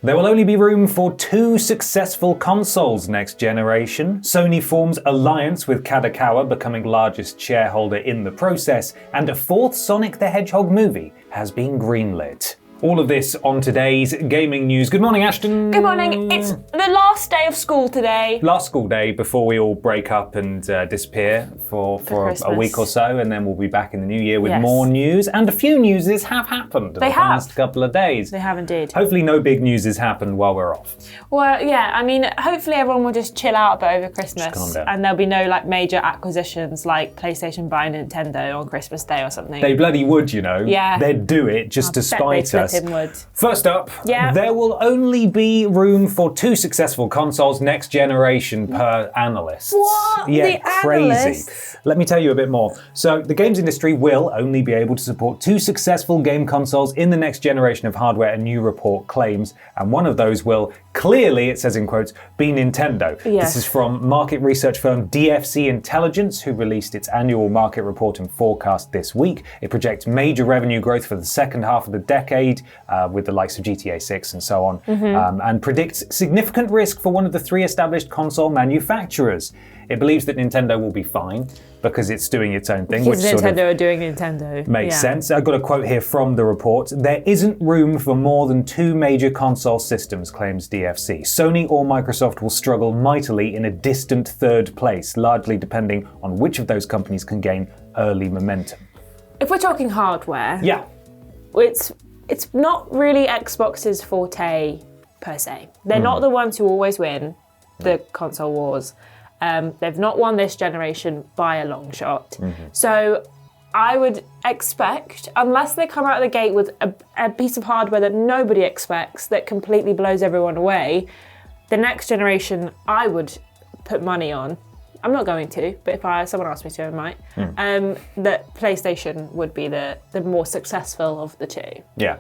There will only be room for 2 successful consoles next generation. Sony forms alliance with Kadokawa, becoming largest shareholder in the process, and a 4th Sonic the Hedgehog movie has been greenlit. All of this on today's gaming news. Good morning, Ashton. Good morning. It's the last day of school today. Last school day before we all break up and disappear for a week or so, and then we'll be back in the new year with more news. And a few newses have happened in the past couple of days. They have indeed. Hopefully no big news has happened while we're off. Well, yeah, I mean, hopefully everyone will just chill out a bit over Christmas. And there'll be no major acquisitions like PlayStation buying Nintendo on Christmas Day or something. They bloody would, you know. Yeah. They'd do it just to spite us. First up, there will only be room for 2 successful consoles next generation per analyst. What? Yeah, the crazy. Analysts? Let me tell you a bit more. So, the games industry will only be able to support 2 successful game consoles in the next generation of hardware, a new report claims, and one of those will clearly, it says in quotes, be Nintendo. Yes. This is from market research firm DFC Intelligence, who released its annual market report and forecast this week. It projects major revenue growth for the second half of the decade, with the likes of GTA 6 and so on, and predicts significant risk for one of the 3 established console manufacturers. It believes that Nintendo will be fine because it's doing its own thing. Because Nintendo are doing Nintendo. Makes sense. I've got a quote here from the report. There isn't room for more than 2 major console systems, claims DFC. Sony or Microsoft will struggle mightily in a distant 3rd place, largely depending on which of those companies can gain early momentum. If we're talking hardware, it's not really Xbox's forte per se. They're not the ones who always win the console wars. They've not won this generation by a long shot. So I would expect, unless they come out of the gate with a piece of hardware that nobody expects, that completely blows everyone away, the next generation I would put money on. I'm not going to, but if someone asked me to, I might. That PlayStation would be the more successful of the 2. Yeah.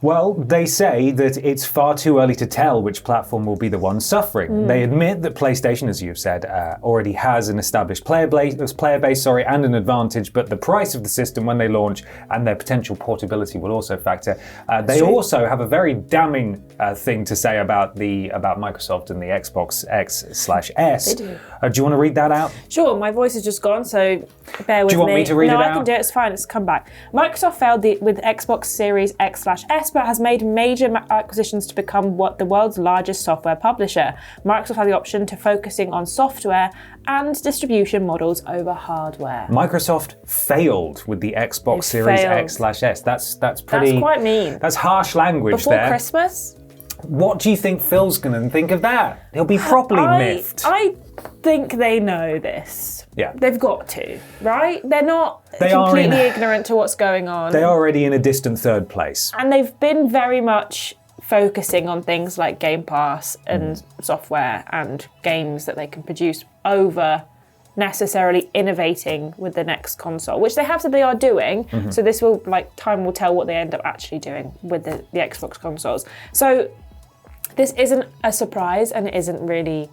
Well, they say that it's far too early to tell which platform will be the one suffering. They admit that PlayStation, as you've said, already has an established player base, and an advantage, but the price of the system when they launch and their potential portability will also factor. They also have a very damning thing to say about Microsoft and the Xbox X/S. They do. Do you want to read that out? Sure, my voice is just gone, so bear with me. Do you want me to read it out? No, I can do it, it's fine, it's come back. Microsoft failed with Xbox Series X/S, but has made major acquisitions to become the world's largest software publisher. Microsoft has the option to focusing on software and distribution models over hardware. Microsoft failed with the Xbox Series X/S. That's pretty... That's quite mean. That's harsh language there. Before Christmas? What do you think Phil's going to think of that? He'll be properly miffed. I think they know this. Yeah. They've got to, right? They're not completely ignorant to what's going on. They're already in a distant 3rd place. And they've been very much focusing on things like Game Pass and software and games that they can produce over necessarily innovating with the next console, which they have said they are doing. So this will, time will tell what they end up actually doing with the Xbox consoles. So this isn't a surprise, and it isn't really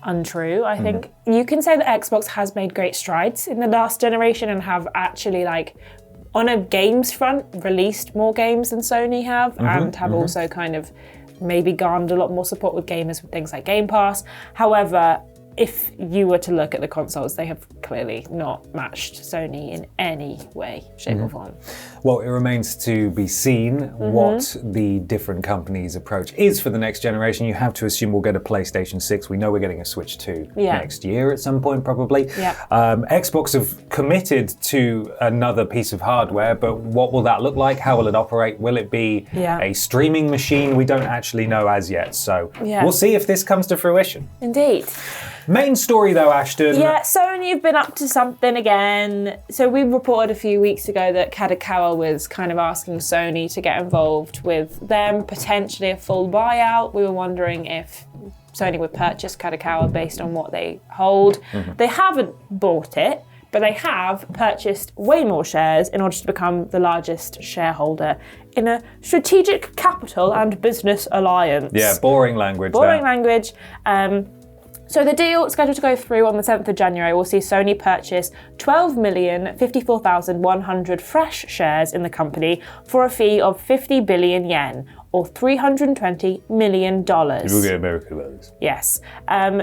untrue, I think. You can say that Xbox has made great strides in the last generation and have actually, on a games front, released more games than Sony have, and have also kind of maybe garnered a lot more support with gamers with things like Game Pass. However, if you were to look at the consoles, they have clearly not matched Sony in any way, shape or form. Well, it remains to be seen what the different companies' approach is for the next generation. You have to assume we'll get a PlayStation 6. We know we're getting a Switch 2 next year at some point, probably. Xbox have committed to another piece of hardware, but what will that look like? How will it operate? Will it be a streaming machine? We don't actually know as yet, so we'll see if this comes to fruition. Indeed. Main story though, Ashton. Yeah, Sony have been up to something again. So we reported a few weeks ago that Kadokawa was kind of asking Sony to get involved with them, potentially a full buyout. We were wondering if Sony would purchase Kadokawa based on what they hold. They haven't bought it, but they have purchased way more shares in order to become the largest shareholder in a strategic capital and business alliance. Yeah, boring language. Boring language. So the deal scheduled to go through on the 7th of January will see Sony purchase 12,054,100 fresh shares in the company for a fee of 50 billion yen, or $320 million. People get American about this. Yes.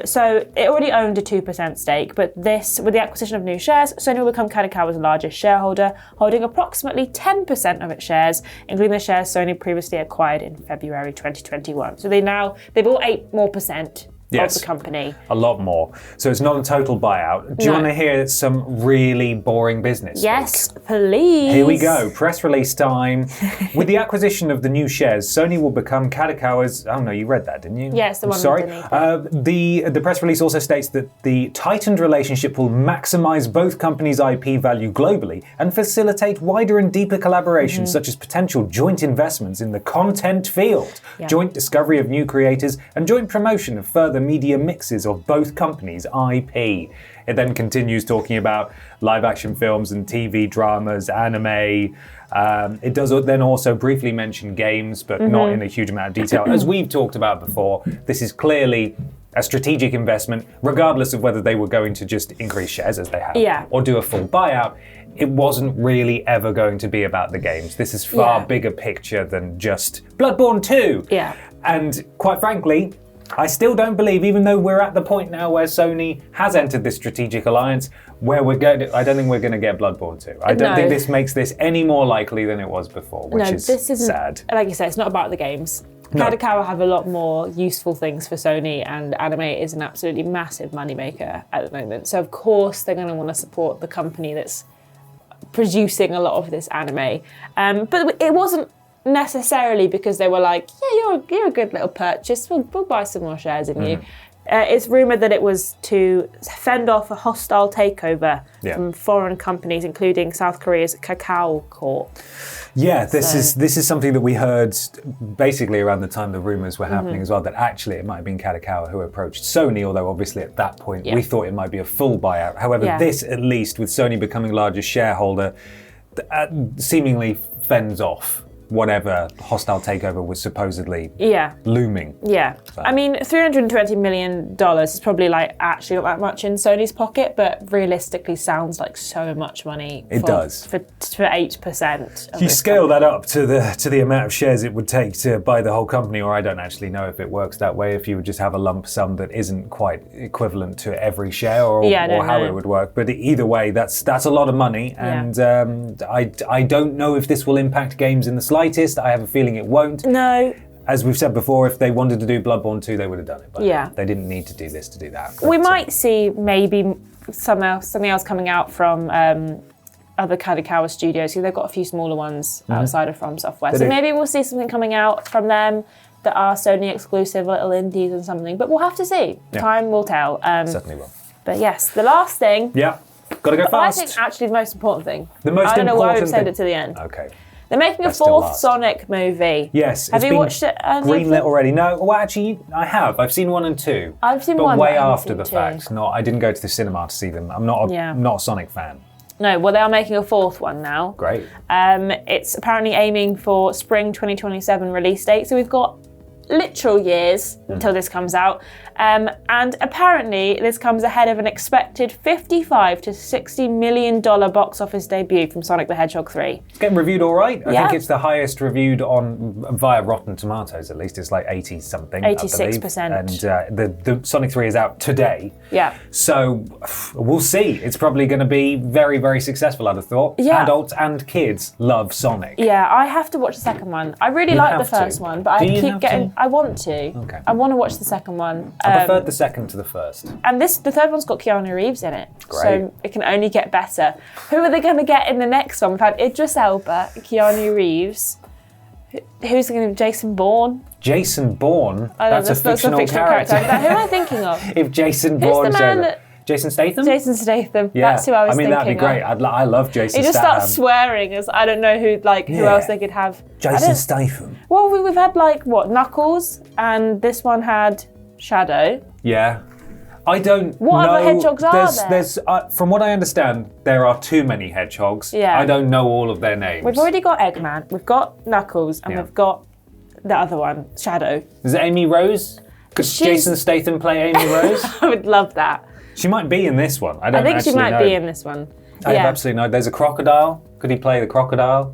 So it already owned a 2% stake, but this, with the acquisition of new shares, Sony will become Kadokawa's largest shareholder, holding approximately 10% of its shares, including the shares Sony previously acquired in February 2021. So they've bought 8% more of the company. A lot more. So it's not a total buyout. Do you want to hear some really boring business? Yes, please. Here we go. Press release time. With the acquisition of the new shares, Sony will become Kadokawa's... Oh no, you read that, didn't you? Yes, the one underneath. The press release also states that the tightened relationship will maximize both companies' IP value globally and facilitate wider and deeper collaborations, such as potential joint investments in the content field, joint discovery of new creators, and joint promotion of further media mixes of both companies' IP. It then continues talking about live action films and TV dramas, anime. It does then also briefly mention games, but not in a huge amount of detail. As we've talked about before, this is clearly a strategic investment, regardless of whether they were going to just increase shares as they have, or do a full buyout. It wasn't really ever going to be about the games. This is far bigger picture than just Bloodborne 2. Yeah. And quite frankly, I still don't believe, even though we're at the point now where Sony has entered this strategic alliance, where we're going to, I don't think we're going to get Bloodborne 2. I don't think this makes this any more likely than it was before, which is sad. Like you said, it's not about the games. Kadokawa have a lot more useful things for Sony, and anime is an absolutely massive moneymaker at the moment. So of course they're going to want to support the company that's producing a lot of this anime. But it wasn't necessarily because they were like, yeah, you're a good little purchase, we'll buy some more shares in you. It's rumoured that it was to fend off a hostile takeover from foreign companies, including South Korea's Kakao Corp. Yeah, this is something that we heard basically around the time the rumours were happening as well, that actually it might have been Kadokawa who approached Sony, although obviously at that point we thought it might be a full buyout. However, this at least, with Sony becoming largest shareholder, seemingly fends off whatever hostile takeover was supposedly looming. Yeah. So. I mean, $320 million is probably like actually not that much in Sony's pocket, but realistically sounds like so much money. It does. For 8%. You scale that up to the amount of shares it would take to buy the whole company, or I don't actually know if it works that way, if you would just have a lump sum that isn't quite equivalent to every share, or how it would work. But either way, that's a lot of money, and I don't know if this will impact games in the slightest. I have a feeling it won't. No. As we've said before, if they wanted to do Bloodborne 2, they would have done it. But they didn't need to do this to do that. We might see maybe something else coming out from other Kadokawa studios, because they've got a few smaller ones outside of From Software. So maybe we'll see something coming out from them that are Sony exclusive, little indies and something. But we'll have to see. Yeah. Time will tell. Certainly will. But yes, the last thing. Yeah. Gotta go fast. I think actually the most important thing. The most important thing. I don't know why we've saved it to the end. Okay. They're making a fourth Sonic movie. Yes. Have you watched it? Greenlit already? No. Well, actually, I have. I've seen 1 and 2. I've seen but 1, way after the fact. I didn't go to the cinema to see them. I'm not a Sonic fan. No. Well, they are making a 4th one now. Great. It's apparently aiming for spring 2027 release date. So we've got literal years until this comes out. And apparently this comes ahead of an expected $55 to $60 million box office debut from Sonic the Hedgehog 3. It's getting reviewed all right. I think it's the highest reviewed via Rotten Tomatoes, at least. It's like 80 something. 86%. And the Sonic 3 is out today. Yeah. So we'll see. It's probably going to be very, very successful, I'd have thought. Yeah. Adults and kids love Sonic. Yeah, I have to watch the second one. I really like the first one, but I keep getting... I want to. Okay. I want to watch the second one. I preferred the second to the first. And the third one's got Keanu Reeves in it. Great. So it can only get better. Who are they going to get in the next one? We've had Idris Elba, Keanu Reeves. Who's going to be Jason Bourne? Jason Bourne? That's a fictional character. Who am I thinking of? If Jason Bourne showed up. Jason Statham? Jason Statham. Yeah. That's who I was thinking of. That'd be great. I love Jason Statham. He just starts swearing as I don't know who else they could have. Jason Statham. Well, we've had Knuckles, and this one had Shadow. Yeah. I don't know. What other hedgehogs are there? There's, from what I understand, there are too many hedgehogs. Yeah. I don't know all of their names. We've already got Eggman, we've got Knuckles, and we've got the other one, Shadow. Is it Amy Rose? Could Jason Statham play Amy Rose? I would love that. She might be in this one. I think she might be in this one. I have absolutely no. There's a crocodile. Could he play the crocodile?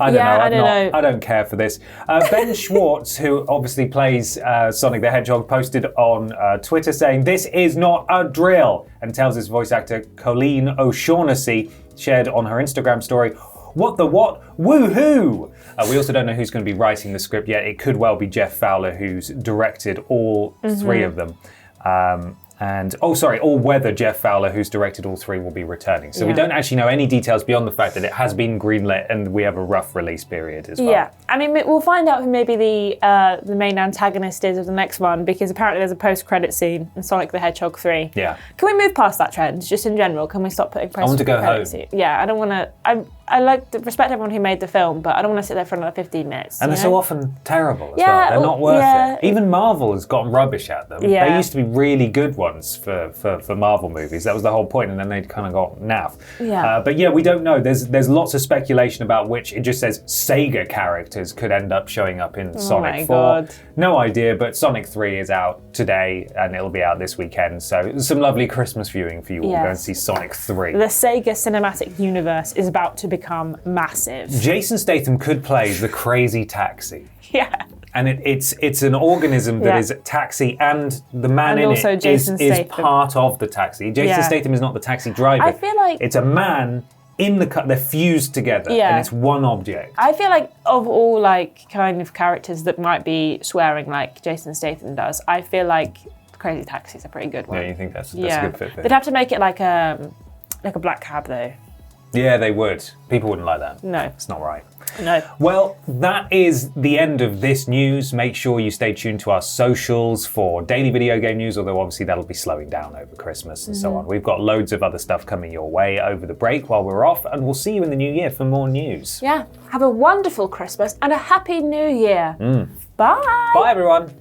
I don't know. I don't care for this. Ben Schwartz, who obviously plays Sonic the Hedgehog, posted on Twitter saying, "This is not a drill," and tells his voice actor Colleen O'Shaughnessy, shared on her Instagram story, "What the what? Woohoo!" We also don't know who's going to be writing the script yet. It could well be Jeff Fowler, who's directed all three of them. Or whether Jeff Fowler, who's directed all three, will be returning. So we don't actually know any details beyond the fact that it has been greenlit and we have a rough release period as well. Yeah, I mean, we'll find out who maybe the main antagonist is of the next one, because apparently there's a post-credit scene in Sonic the Hedgehog 3. Yeah. Can we move past that trend, just in general? Can we stop putting post-credit I want to go home. Yeah, I don't want to... I like to respect everyone who made the film, but I don't want to sit there for another 15 minutes. And they're so often terrible as well. They're not worth it. Even Marvel has gotten rubbish at them. Yeah. They used to be really good ones for Marvel movies. That was the whole point, and then they kind of got naff. Yeah. But yeah, we don't know. There's lots of speculation about which. It just says Sega characters could end up showing up in Sonic 4. God. No idea, but Sonic 3 is out today, and it'll be out this weekend. So some lovely Christmas viewing for you all. Go and see Sonic 3. The Sega cinematic universe is about to become massive. Jason Statham could play the crazy taxi. Yeah. And it's an organism that is taxi, and the man in it is part of the taxi. Jason Statham is not the taxi driver. I feel like it's a man in the car. They're fused together, and it's one object. I feel like of all kind of characters that might be swearing like Jason Statham does, I feel like Crazy Taxi's a pretty good one. Yeah, you think that's a good fit there? They'd have to make it like a black cab though. Yeah, they would. People wouldn't like that. No. It's not right. No. Well, that is the end of this news. Make sure you stay tuned to our socials for daily video game news, although obviously that'll be slowing down over Christmas and so on. We've got loads of other stuff coming your way over the break while we're off, and we'll see you in the new year for more news. Yeah. Have a wonderful Christmas and a happy new year. Bye. Bye, everyone.